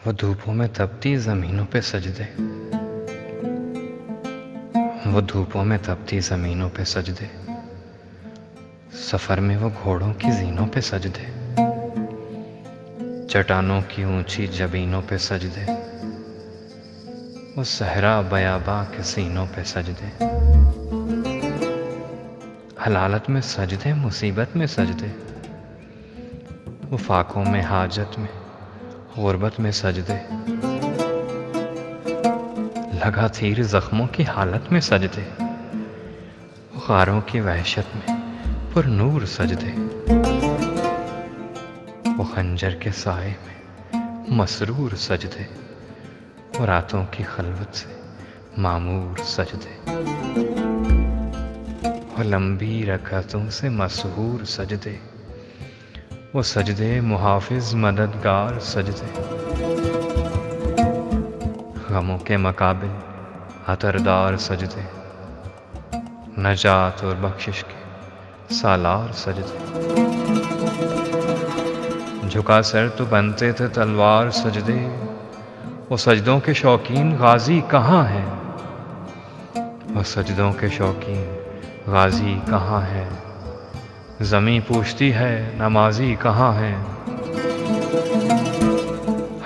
وہ دھوپوں میں تپتی زمینوں پہ سجدے، وہ دھوپوں میں تپتی زمینوں پہ سجدے، سفر میں وہ گھوڑوں کی زینوں پہ سجدے، چٹانوں کی اونچی جبینوں پہ سجدے، وہ صحرا بیاباں کے سینوں پہ سجدے، حلالت میں سجدے، مصیبت میں سجدے، وہ فاقوں میں حاجت میں غربت میں سجدے، لگا تیر زخموں کی حالت میں سجدے، وہ غاروں کی وحشت میں پر نور سجدے، وہ خنجر کے سائے میں مسرور سجدے، وہ راتوں کی خلوت سے معمور سجدے، وہ لمبی رکعتوں سے مسحور سجدے، وہ سجدے محافظ مددگار سجدے، غموں کے مقابل عطردار سجدے، نجات اور بخشش کے سالار سجدے، جھکا سر تو بنتے تھے تلوار سجدے، وہ سجدوں کے شوقین غازی کہاں ہیں، وہ سجدوں کے شوقین غازی کہاں ہیں، زمیں پوچھتی ہے نمازی کہاں ہیں،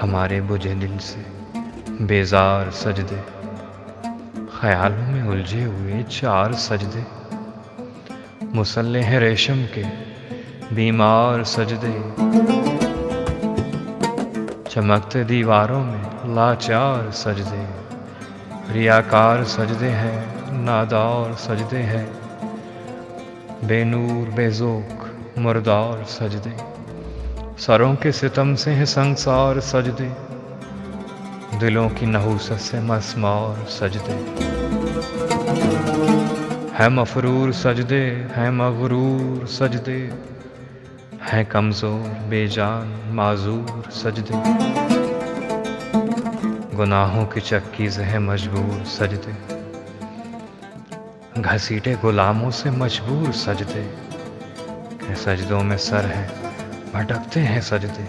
ہمارے بجھے دل سے بیزار سجدے، خیالوں میں الجھے ہوئے چار سجدے، مسلح ریشم کے بیمار سجدے، چمکتے دیواروں میں لاچار سجدے، ریاکار سجدے ہیں نادار سجدے ہیں، بے نور بے ذوق مردار سجدے، سروں کے ستم سے ہیں سنگسار سجدے، دلوں کی نحوست سے مسمار سجدے، ہے مفرور سجدے ہیں مغرور سجدے، ہیں کمزور بے جان معذور سجدے، گناہوں کی چکی سے ہے مجبور سجدے، گھسیٹے غلاموں سے مجبور سجدے، کہ سجدوں میں سر ہے بھٹکتے ہیں سجدے،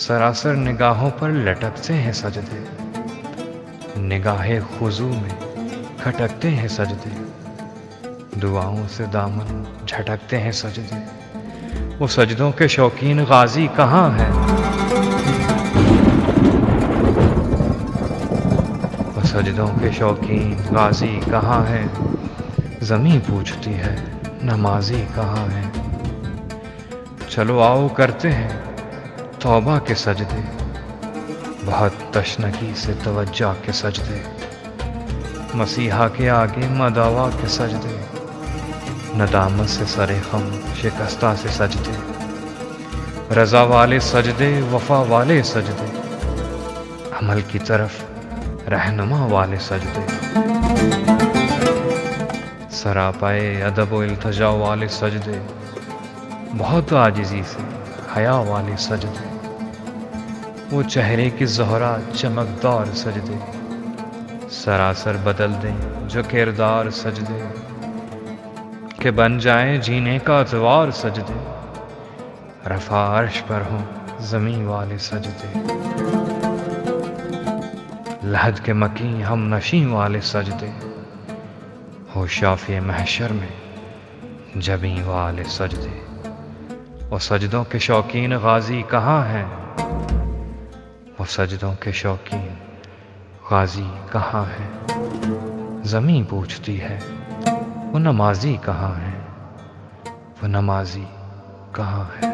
سراسر نگاہوں پر لٹکتے ہیں سجدے، نگاہ خضوع میں کھٹکتے ہیں سجدے، دعاؤں سے دامن جھٹکتے ہیں سجدے، وہ سجدوں کے شوقین غازی کہاں ہیں، وہ سجدوں کے شوقین غازی کہاں ہیں، زمیں پوچھتی ہے نمازی کہاں ہیں، چلو آؤ کرتے ہیں توبہ کے سجدے، بہت تشنگی سے توجہ کے سجدے، مسیحا کے آگے مداوا کے سجدے، ندامت سے سر خم شکستہ سے سجدے، رضا والے سجدے وفا والے سجدے، عمل کی طرف رہنما والے سجدے، سراپائے ادب و التجا والے سجدے، بہت عاجزی سے حیا والے سجدے، وہ چہرے کی زہرا چمکدار سجدے، سراسر بدل دیں جو کردار سجدے، کہ بن جائیں جینے کا اتوار سجدے، رفع عرش پر ہوں زمین والے سجدے، لحد کے مکیں ہم نشیں والے سجدے، ہو شافی محشر میں جبیں والے سجدے، وہ سجدوں کے شوقین غازی کہاں ہیں، وہ سجدوں کے شوقین غازی کہاں ہیں، زمیں پوچھتی ہے وہ نمازی کہاں ہے، وہ نمازی کہاں ہے۔